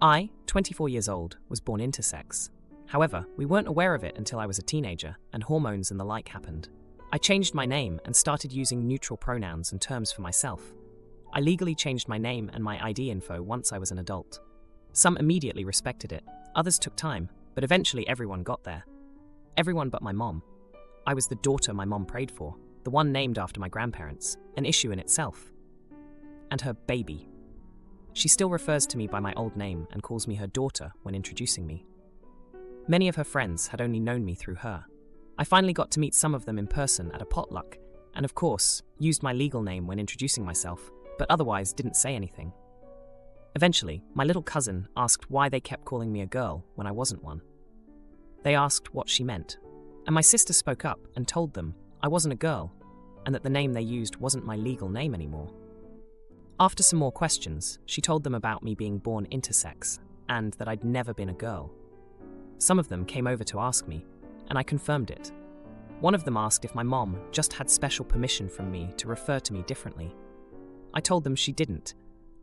I, 24 years old, was born intersex. However, we weren't aware of it until I was a teenager and hormones and the like happened. I changed my name and started using neutral pronouns and terms for myself. I legally changed my name and my ID info once I was an adult. Some immediately respected it, others took time, but eventually everyone got there. Everyone but my mom. I was the daughter my mom prayed for, the one named after my grandparents, an issue in itself. And her baby. She still refers to me by my old name and calls me her daughter when introducing me. Many of her friends had only known me through her. I finally got to meet some of them in person at a potluck, and of course, used my legal name when introducing myself, but otherwise didn't say anything. Eventually, my little cousin asked why they kept calling me a girl when I wasn't one. They asked what she meant, and my sister spoke up and told them I wasn't a girl, and that the name they used wasn't my legal name anymore. After some more questions, she told them about me being born intersex, and that I'd never been a girl. Some of them came over to ask me, and I confirmed it. One of them asked if my mom just had special permission from me to refer to me differently. I told them she didn't,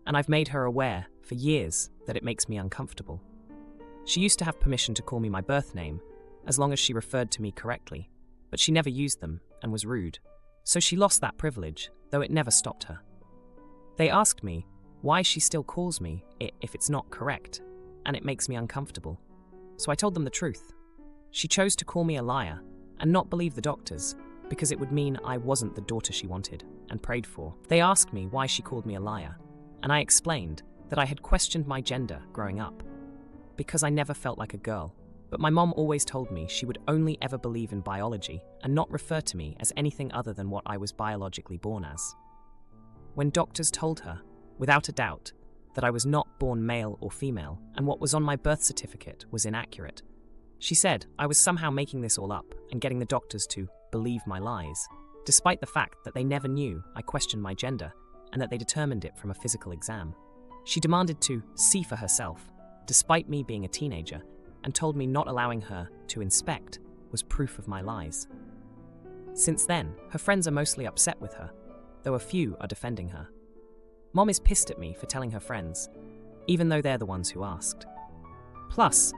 and I've made her aware for years that it makes me uncomfortable. She used to have permission to call me my birth name, as long as she referred to me correctly, but she never used them and was rude. So she lost that privilege, though it never stopped her. They asked me why she still calls me it if it's not correct, and it makes me uncomfortable. So I told them the truth. She chose to call me a liar and not believe the doctors, because it would mean I wasn't the daughter she wanted and prayed for. They asked me why she called me a liar, and I explained that I had questioned my gender growing up, because I never felt like a girl. But my mom always told me she would only ever believe in biology and not refer to me as anything other than what I was biologically born as. When doctors told her, without a doubt, that I was not born male or female and what was on my birth certificate was inaccurate, she said I was somehow making this all up and getting the doctors to believe my lies, despite the fact that they never knew I questioned my gender and that they determined it from a physical exam. She demanded to see for herself, despite me being a teenager, and told me not allowing her to inspect was proof of my lies. Since then, her friends are mostly upset with her, though a few are defending her. Mom is pissed at me for telling her friends, even though they're the ones who asked. Plus,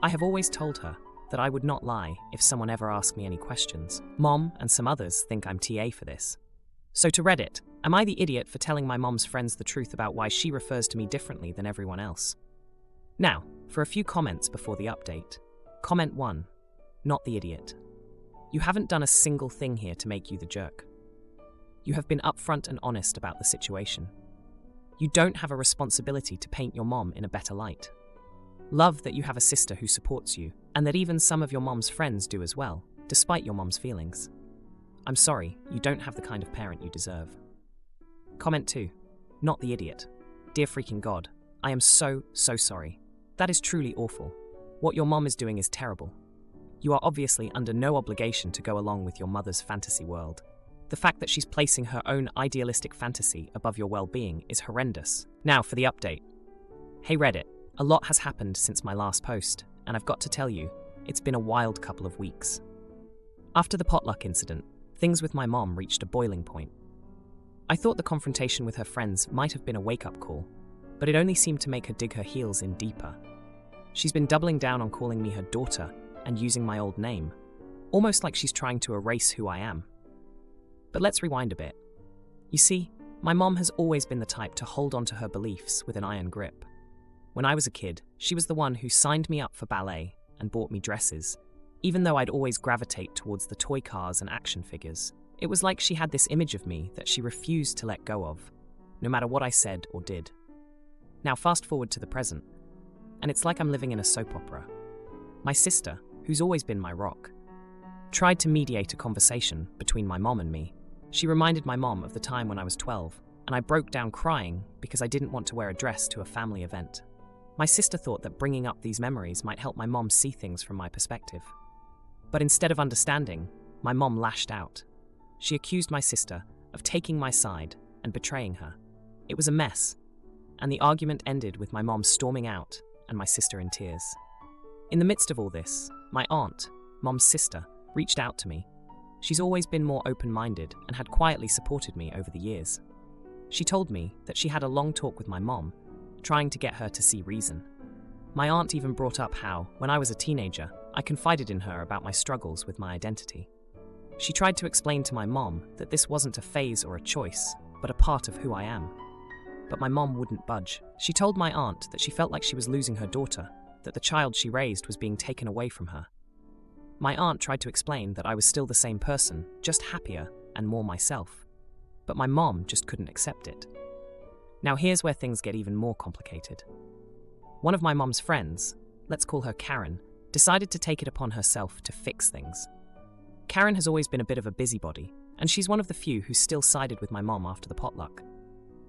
I have always told her that I would not lie if someone ever asked me any questions. Mom and some others think I'm TA for this. So to Reddit, am I the idiot for telling my mom's friends the truth about why she refers to me differently than everyone else? Now, for a few comments before the update. Comment 1. Not the idiot. You haven't done a single thing here to make you the jerk. You have been upfront and honest about the situation. You don't have a responsibility to paint your mom in a better light. Love that you have a sister who supports you, and that even some of your mom's friends do as well, despite your mom's feelings. I'm sorry, you don't have the kind of parent you deserve. Comment 2. Not the idiot. Dear freaking God, I am so sorry. That is truly awful. What your mom is doing is terrible. You are obviously under no obligation to go along with your mother's fantasy world. The fact that she's placing her own idealistic fantasy above your well-being is horrendous. Now for the update. Hey Reddit, a lot has happened since my last post, and I've got to tell you, it's been a wild couple of weeks. After the potluck incident, things with my mom reached a boiling point. I thought the confrontation with her friends might have been a wake-up call, but it only seemed to make her dig her heels in deeper. She's been doubling down on calling me her daughter and using my old name, almost like she's trying to erase who I am. But let's rewind a bit. You see, my mom has always been the type to hold on to her beliefs with an iron grip. When I was a kid, she was the one who signed me up for ballet and bought me dresses, even though I'd always gravitate towards the toy cars and action figures. It was like she had this image of me that she refused to let go of, no matter what I said or did. Now fast forward to the present, and it's like I'm living in a soap opera. My sister, who's always been my rock, tried to mediate a conversation between my mom and me. She reminded my mom of the time when I was 12, and I broke down crying because I didn't want to wear a dress to a family event. My sister thought that bringing up these memories might help my mom see things from my perspective. But instead of understanding, my mom lashed out. She accused my sister of taking my side and betraying her. It was a mess, and the argument ended with my mom storming out and my sister in tears. In the midst of all this, my aunt, mom's sister, reached out to me. She's always been more open-minded and had quietly supported me over the years. She told me that she had a long talk with my mom, trying to get her to see reason. My aunt even brought up how, when I was a teenager, I confided in her about my struggles with my identity. She tried to explain to my mom that this wasn't a phase or a choice, but a part of who I am. But my mom wouldn't budge. She told my aunt that she felt like she was losing her daughter, that the child she raised was being taken away from her. My aunt tried to explain that I was still the same person, just happier and more myself. But my mom just couldn't accept it. Now here's where things get even more complicated. One of my mom's friends, let's call her Karen, decided to take it upon herself to fix things. Karen has always been a bit of a busybody, and she's one of the few who still sided with my mom after the potluck.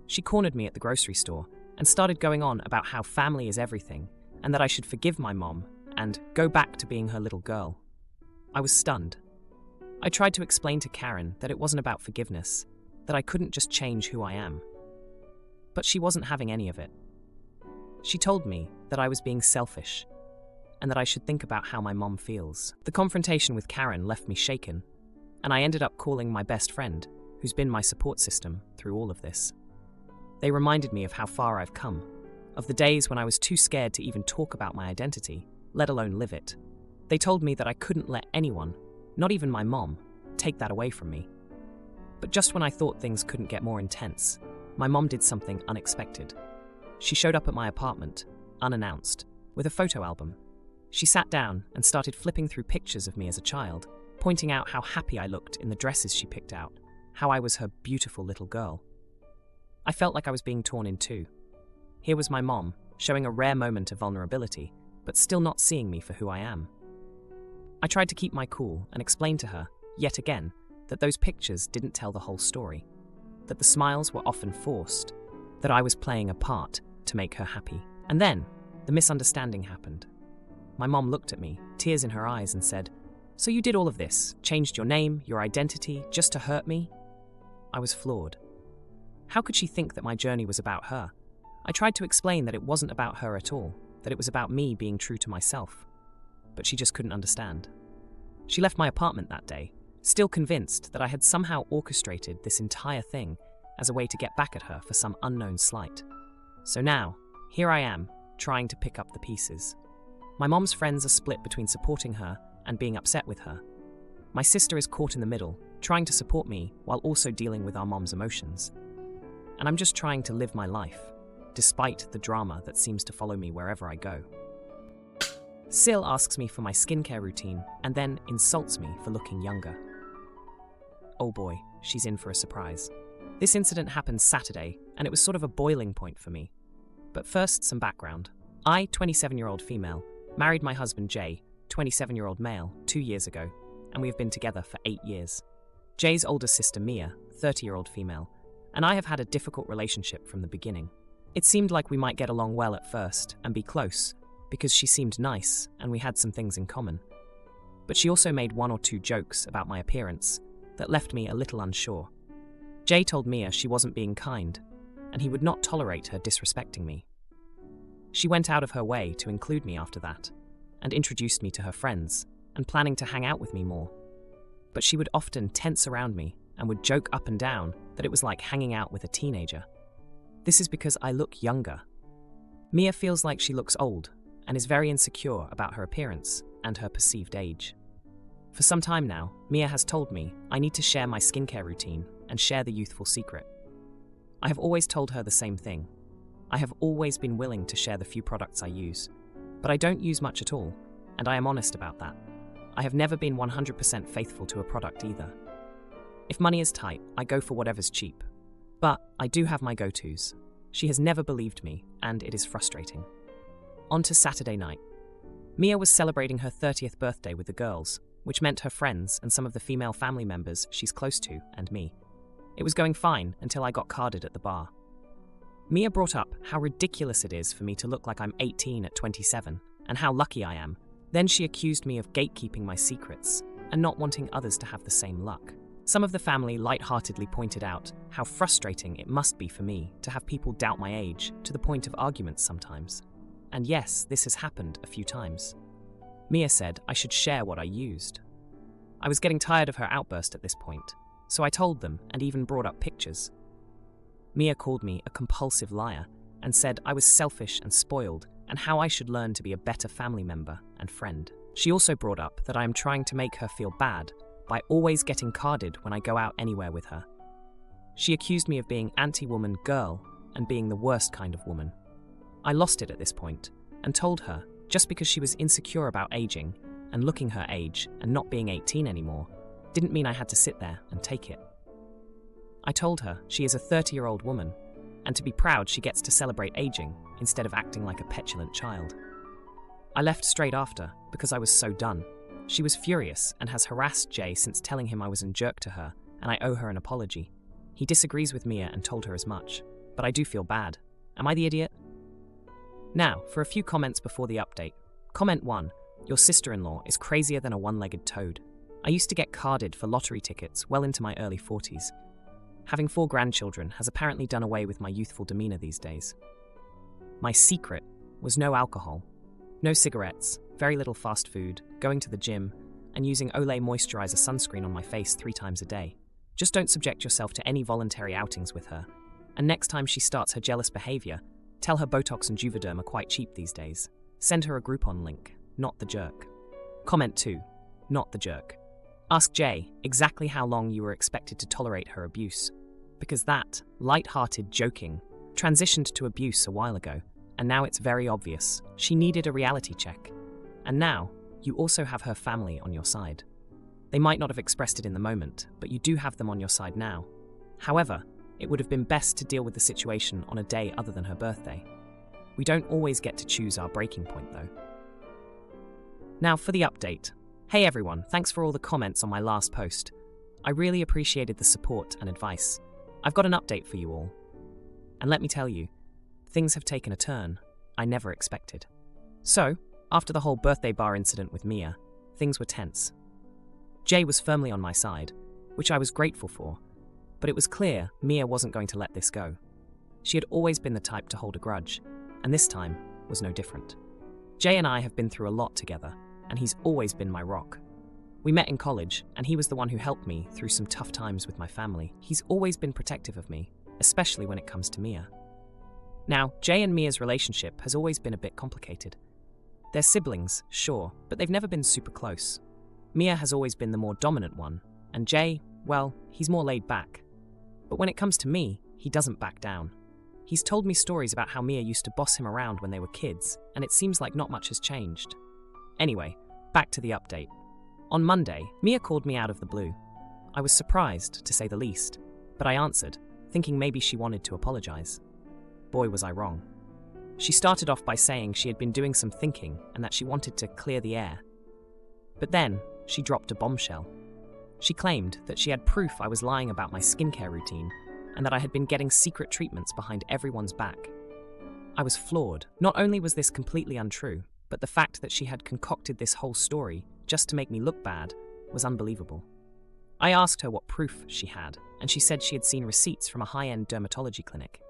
She cornered me at the grocery store and started going on about how family is everything and that I should forgive my mom and go back to being her little girl. I was stunned. I tried to explain to Karen that it wasn't about forgiveness, that I couldn't just change who I am. But she wasn't having any of it. She told me that I was being selfish and that I should think about how my mom feels. The confrontation with Karen left me shaken, and I ended up calling my best friend, who's been my support system through all of this. They reminded me of how far I've come, of the days when I was too scared to even talk about my identity, let alone live it. They told me that I couldn't let anyone, not even my mom, take that away from me. But just when I thought things couldn't get more intense, my mom did something unexpected. She showed up at my apartment, unannounced, with a photo album. She sat down and started flipping through pictures of me as a child, pointing out how happy I looked in the dresses she picked out, how I was her beautiful little girl. I felt like I was being torn in two. Here was my mom, showing a rare moment of vulnerability, but still not seeing me for who I am. I tried to keep my cool and explain to her, yet again, that those pictures didn't tell the whole story, that the smiles were often forced, that I was playing a part to make her happy. And then, the misunderstanding happened. My mom looked at me, tears in her eyes, and said, "So you did all of this, changed your name, your identity, just to hurt me?" I was floored. How could she think that my journey was about her? I tried to explain that it wasn't about her at all, that it was about me being true to myself. But she just couldn't understand. She left my apartment that day, still convinced that I had somehow orchestrated this entire thing as a way to get back at her for some unknown slight. So now, here I am, trying to pick up the pieces. My mom's friends are split between supporting her and being upset with her. My sister is caught in the middle, trying to support me while also dealing with our mom's emotions. And I'm just trying to live my life, despite the drama that seems to follow me wherever I go. Sil asks me for my skincare routine and then insults me for looking younger. Oh boy, she's in for a surprise. This incident happened Saturday, and it was sort of a boiling point for me. But first, some background. I, 27-year-old female, married my husband Jay, 27-year-old male, 2 years ago, and we have been together for 8 years. Jay's older sister Mia, 30-year-old female, and I have had a difficult relationship from the beginning. It seemed like we might get along well at first and be close, because she seemed nice and we had some things in common. But she also made 1 or 2 jokes about my appearance that left me a little unsure. Jay told Mia she wasn't being kind, and he would not tolerate her disrespecting me. She went out of her way to include me after that, and introduced me to her friends, and planning to hang out with me more. But she would often tense around me and would joke up and down that it was like hanging out with a teenager. This is because I look younger. Mia feels like she looks old, and is very insecure about her appearance and her perceived age. For some time now, Mia has told me I need to share my skincare routine and share the youthful secret. I have always told her the same thing. I have always been willing to share the few products I use, but I don't use much at all, and I am honest about that. I have never been 100% faithful to a product either. If money is tight, I go for whatever's cheap. But I do have my go-tos. She has never believed me, and it is frustrating. On to Saturday night. Mia was celebrating her 30th birthday with the girls, which meant her friends and some of the female family members she's close to, and me. It was going fine until I got carded at the bar. Mia brought up how ridiculous it is for me to look like I'm 18 at 27, and how lucky I am. Then she accused me of gatekeeping my secrets, and not wanting others to have the same luck. Some of the family lightheartedly pointed out how frustrating it must be for me to have people doubt my age to the point of arguments sometimes. And yes, this has happened a few times. Mia said I should share what I used. I was getting tired of her outburst at this point, so I told them and even brought up pictures. Mia called me a compulsive liar and said I was selfish and spoiled and how I should learn to be a better family member and friend. She also brought up that I am trying to make her feel bad by always getting carded when I go out anywhere with her. She accused me of being anti-woman girl and being the worst kind of woman. I lost it at this point and told her just because she was insecure about aging and looking her age and not being 18 anymore didn't mean I had to sit there and take it. I told her she is a 30-year-old woman and to be proud she gets to celebrate aging instead of acting like a petulant child. I left straight after because I was so done. She was furious and has harassed Jay since telling him I was a jerk to her and I owe her an apology. He disagrees with Mia and told her as much, but I do feel bad. Am I the idiot? Now, for a few comments before the update. Comment 1. Your sister-in-law is crazier than a one-legged toad. I used to get carded for lottery tickets well into my early 40s. Having 4 grandchildren has apparently done away with my youthful demeanor these days. My secret was no alcohol, no cigarettes, very little fast food, going to the gym, and using Olay moisturizer sunscreen on my face 3 times a day. Just don't subject yourself to any voluntary outings with her. And next time she starts her jealous behavior, tell her Botox and Juvederm are quite cheap these days. Send her a Groupon link, not the jerk. Comment 2. Not the jerk. Ask Jay exactly how long you were expected to tolerate her abuse. Because that, light-hearted joking, transitioned to abuse a while ago, and now it's very obvious. She needed a reality check. And now, you also have her family on your side. They might not have expressed it in the moment, but you do have them on your side now. However, it would have been best to deal with the situation on a day other than her birthday. We don't always get to choose our breaking point, though. Now for the update. Hey everyone, thanks for all the comments on my last post. I really appreciated the support and advice. I've got an update for you all. And let me tell you, things have taken a turn I never expected. So, after the whole birthday bar incident with Mia, things were tense. Jay was firmly on my side, which I was grateful for, but it was clear Mia wasn't going to let this go. She had always been the type to hold a grudge, and this time was no different. Jay and I have been through a lot together, and he's always been my rock. We met in college, and he was the one who helped me through some tough times with my family. He's always been protective of me, especially when it comes to Mia. Now, Jay and Mia's relationship has always been a bit complicated. They're siblings, sure, but they've never been super close. Mia has always been the more dominant one, and Jay, well, he's more laid back. But when it comes to me, he doesn't back down. He's told me stories about how Mia used to boss him around when they were kids, and it seems like not much has changed. Anyway, back to the update. On Monday, Mia called me out of the blue. I was surprised, to say the least, but I answered, thinking maybe she wanted to apologize. Boy, was I wrong. She started off by saying she had been doing some thinking and that she wanted to clear the air. But then, she dropped a bombshell. She claimed that she had proof I was lying about my skincare routine and that I had been getting secret treatments behind everyone's back. I was floored. Not only was this completely untrue, but the fact that she had concocted this whole story just to make me look bad was unbelievable. I asked her what proof she had, and she said she had seen receipts from a high-end dermatology clinic.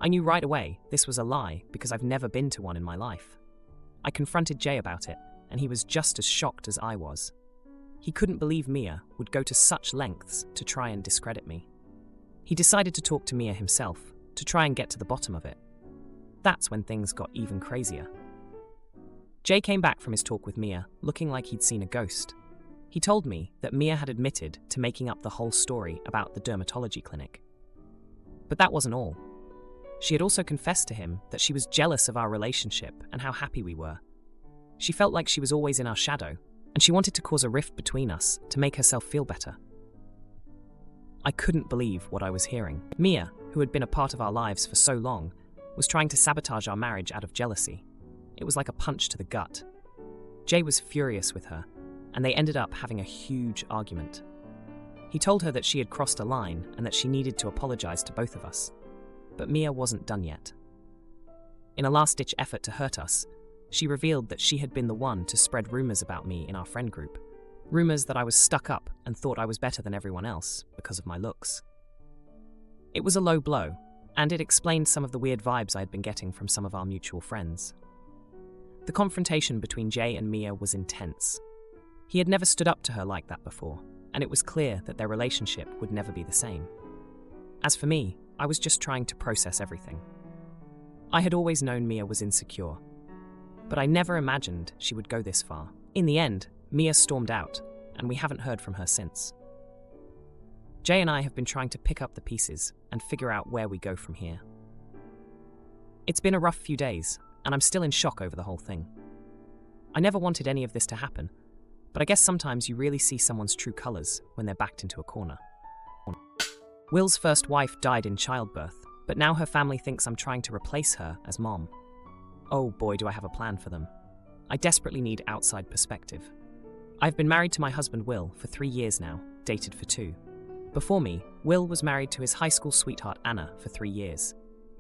I knew right away this was a lie because I've never been to one in my life. I confronted Jay about it, and he was just as shocked as I was. He couldn't believe Mia would go to such lengths to try and discredit me. He decided to talk to Mia himself to try and get to the bottom of it. That's when things got even crazier. Jay came back from his talk with Mia looking like he'd seen a ghost. He told me that Mia had admitted to making up the whole story about the dermatology clinic. But that wasn't all. She had also confessed to him that she was jealous of our relationship and how happy we were. She felt like she was always in our shadow, and she wanted to cause a rift between us to make herself feel better. I couldn't believe what I was hearing. Mia, who had been a part of our lives for so long, was trying to sabotage our marriage out of jealousy. It was like a punch to the gut. Jay was furious with her, and they ended up having a huge argument. He told her that she had crossed a line and that she needed to apologize to both of us. But Mia wasn't done yet. In a last-ditch effort to hurt us, she revealed that she had been the one to spread rumors about me in our friend group. Rumors that I was stuck up and thought I was better than everyone else because of my looks. It was a low blow, and it explained some of the weird vibes I had been getting from some of our mutual friends. The confrontation between Jay and Mia was intense. He had never stood up to her like that before, and it was clear that their relationship would never be the same. As for me, I was just trying to process everything. I had always known Mia was insecure, but I never imagined she would go this far. In the end, Mia stormed out, and we haven't heard from her since. Jay and I have been trying to pick up the pieces and figure out where we go from here. It's been a rough few days, and I'm still in shock over the whole thing. I never wanted any of this to happen, but I guess sometimes you really see someone's true colors when they're backed into a corner. Will's first wife died in childbirth, but now her family thinks I'm trying to replace her as mom. Oh boy, do I have a plan for them. I desperately need outside perspective. I've been married to my husband Will for 3 years now, dated for 2. Before me, Will was married to his high school sweetheart Anna for 3 years.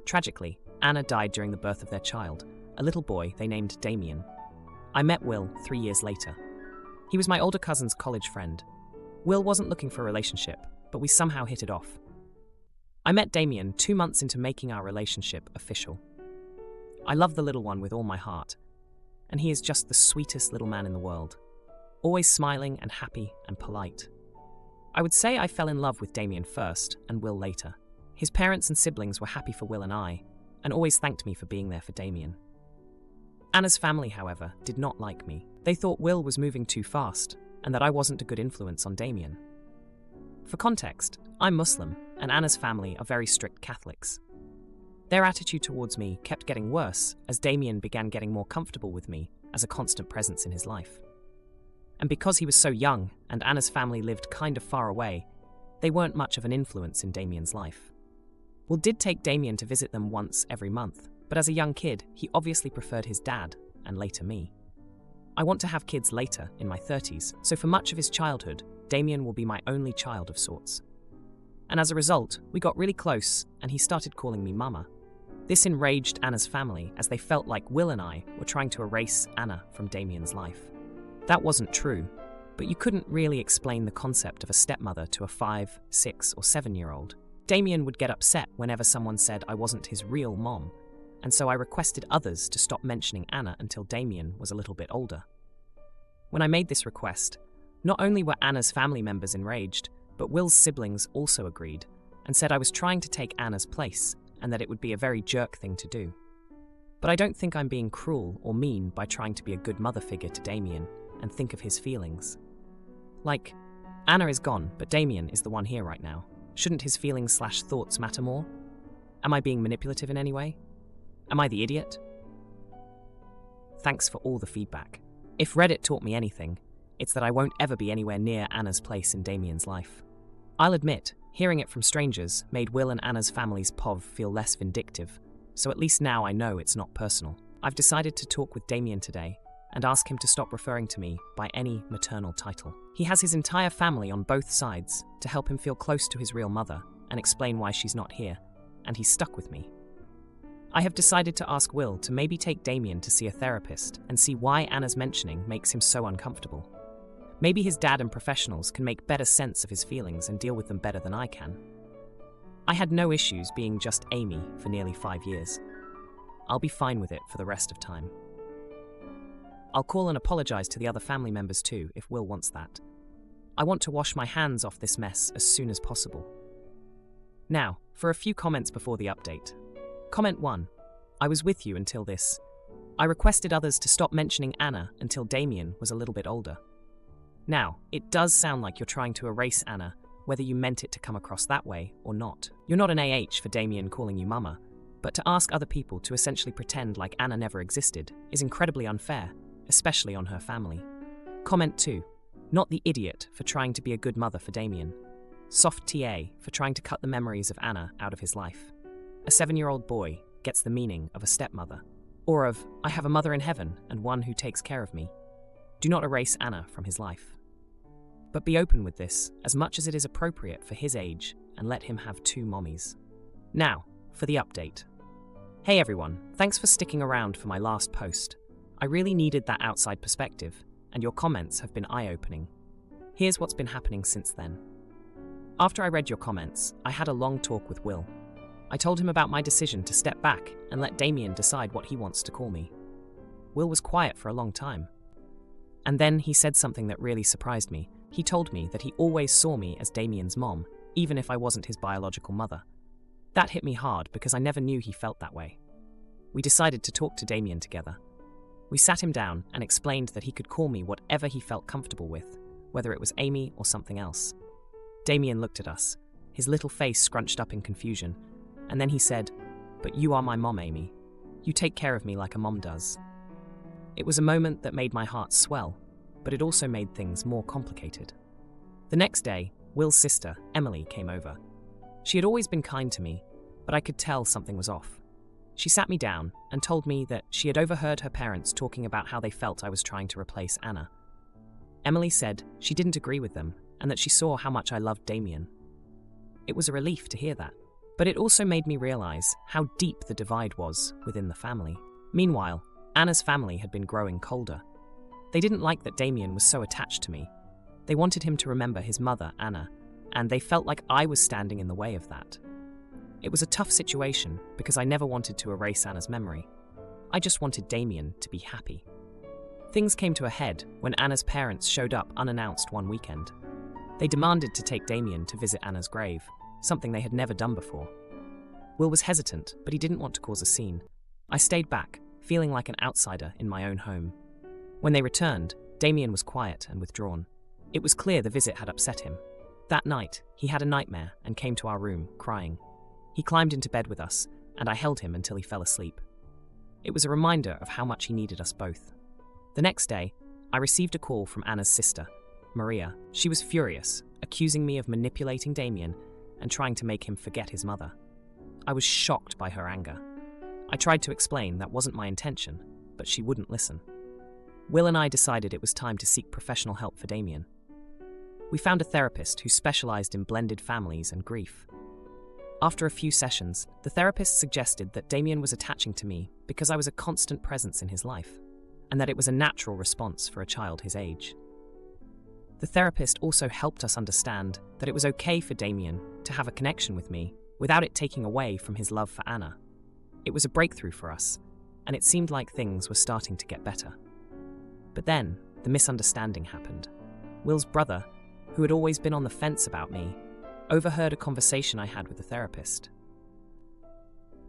Tragically, Anna died during the birth of their child, a little boy they named Damien. I met Will 3 years later. He was my older cousin's college friend. Will wasn't looking for a relationship, but we somehow hit it off. I met Damien 2 months into making our relationship official. I love the little one with all my heart, and he is just the sweetest little man in the world, always smiling and happy and polite. I would say I fell in love with Damien first and Will later. His parents and siblings were happy for Will and I, and always thanked me for being there for Damien. Anna's family, however, did not like me. They thought Will was moving too fast, and that I wasn't a good influence on Damien. For context, I'm Muslim, and Anna's family are very strict Catholics. Their attitude towards me kept getting worse as Damien began getting more comfortable with me as a constant presence in his life. And because he was so young and Anna's family lived kind of far away, they weren't much of an influence in Damien's life. Will did take Damien to visit them once every month, but as a young kid, he obviously preferred his dad, and later me. I want to have kids later, in my 30s, so for much of his childhood, Damien will be my only child of sorts. And as a result, we got really close, and he started calling me Mama. This enraged Anna's family as they felt like Will and I were trying to erase Anna from Damien's life. That wasn't true, but you couldn't really explain the concept of a stepmother to a 5, 6, or 7-year-old. Damien would get upset whenever someone said I wasn't his real mom, and so I requested others to stop mentioning Anna until Damien was a little bit older. When I made this request, not only were Anna's family members enraged, but Will's siblings also agreed and said I was trying to take Anna's place and that it would be a very jerk thing to do. But I don't think I'm being cruel or mean by trying to be a good mother figure to Damien and think of his feelings. Like, Anna is gone, but Damien is the one here right now. Shouldn't his feelings/thoughts matter more? Am I being manipulative in any way? Am I the idiot? Thanks for all the feedback. If Reddit taught me anything, it's that I won't ever be anywhere near Anna's place in Damien's life. I'll admit, hearing it from strangers made Will and Anna's family's POV feel less vindictive, so at least now I know it's not personal. I've decided to talk with Damien today and ask him to stop referring to me by any maternal title. He has his entire family on both sides to help him feel close to his real mother and explain why she's not here, and he's stuck with me. I have decided to ask Will to maybe take Damien to see a therapist and see why Anna's mentioning makes him so uncomfortable. Maybe his dad and professionals can make better sense of his feelings and deal with them better than I can. I had no issues being just Amy for nearly 5 years. I'll be fine with it for the rest of time. I'll call and apologize to the other family members too, if Will wants that. I want to wash my hands off this mess as soon as possible. Now, for a few comments before the update. Comment 1. I was with you until this. I requested others to stop mentioning Anna until Damien was a little bit older. Now, it does sound like you're trying to erase Anna, whether you meant it to come across that way or not. You're not an AH for Damien calling you Mama, but to ask other people to essentially pretend like Anna never existed is incredibly unfair, especially on her family. Comment 2. Not the idiot for trying to be a good mother for Damien. Soft TA for trying to cut the memories of Anna out of his life. A 7-year-old boy gets the meaning of a stepmother, or of, I have a mother in heaven and one who takes care of me. Do not erase Anna from his life. But be open with this as much as it is appropriate for his age and let him have 2 mommies. Now, for the update. Hey everyone, thanks for sticking around for my last post. I really needed that outside perspective, and your comments have been eye-opening. Here's what's been happening since then. After I read your comments, I had a long talk with Will. I told him about my decision to step back and let Damien decide what he wants to call me. Will was quiet for a long time. And then he said something that really surprised me. He told me that he always saw me as Damien's mom, even if I wasn't his biological mother. That hit me hard because I never knew he felt that way. we decided to talk to Damien together. We sat him down and explained that he could call me whatever he felt comfortable with, whether it was Amy or something else. Damien looked at us, his little face scrunched up in confusion, and then he said, "But you are my mom, Amy. You take care of me like a mom does." It was a moment that made my heart swell, but it also made things more complicated. The next day, Will's sister, Emily, came over. She had always been kind to me, but I could tell something was off. She sat me down and told me that she had overheard her parents talking about how they felt I was trying to replace Anna. Emily said she didn't agree with them and that she saw how much I loved Damien. It was a relief to hear that, but it also made me realize how deep the divide was within the family. Meanwhile, Anna's family had been growing colder. They didn't like that Damien was so attached to me. They wanted him to remember his mother, Anna, and they felt like I was standing in the way of that. It was a tough situation because I never wanted to erase Anna's memory. I just wanted Damien to be happy. Things came to a head when Anna's parents showed up unannounced one weekend. They demanded to take Damien to visit Anna's grave, something they had never done before. Will was hesitant, but he didn't want to cause a scene. I stayed back, feeling like an outsider in my own home. When they returned, Damien was quiet and withdrawn. It was clear the visit had upset him. That night, he had a nightmare and came to our room, crying. He climbed into bed with us, and I held him until he fell asleep. It was a reminder of how much he needed us both. The next day, I received a call from Anna's sister, Maria. She was furious, accusing me of manipulating Damien and trying to make him forget his mother. I was shocked by her anger. I tried to explain that wasn't my intention, but she wouldn't listen. Will and I decided it was time to seek professional help for Damien. We found a therapist who specialized in blended families and grief. After a few sessions, the therapist suggested that Damien was attaching to me because I was a constant presence in his life, and that it was a natural response for a child his age. The therapist also helped us understand that it was okay for Damien to have a connection with me without it taking away from his love for Anna. It was a breakthrough for us, and it seemed like things were starting to get better. But then, the misunderstanding happened. Will's brother, who had always been on the fence about me, overheard a conversation I had with the therapist.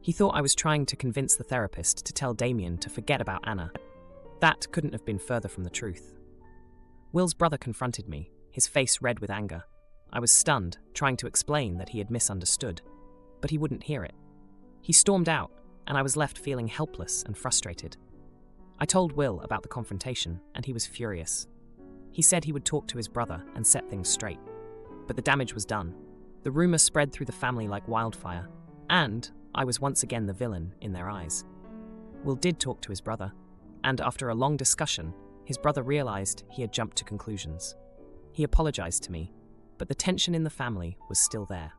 He thought I was trying to convince the therapist to tell Damien to forget about Anna. That couldn't have been further from the truth. Will's brother confronted me, his face red with anger. I was stunned, trying to explain that he had misunderstood, but he wouldn't hear it. He stormed out, and I was left feeling helpless and frustrated. I told Will about the confrontation, and he was furious. He said he would talk to his brother and set things straight. But the damage was done. The rumor spread through the family like wildfire, and I was once again the villain in their eyes. Will did talk to his brother, and after a long discussion, his brother realized he had jumped to conclusions. He apologized to me, but the tension in the family was still there.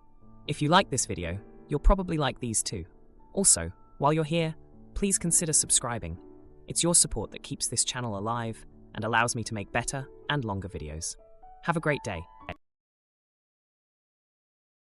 If you like this video, you'll probably like these too. Also, while you're here, please consider subscribing. It's your support that keeps this channel alive and allows me to make better and longer videos. Have a great day.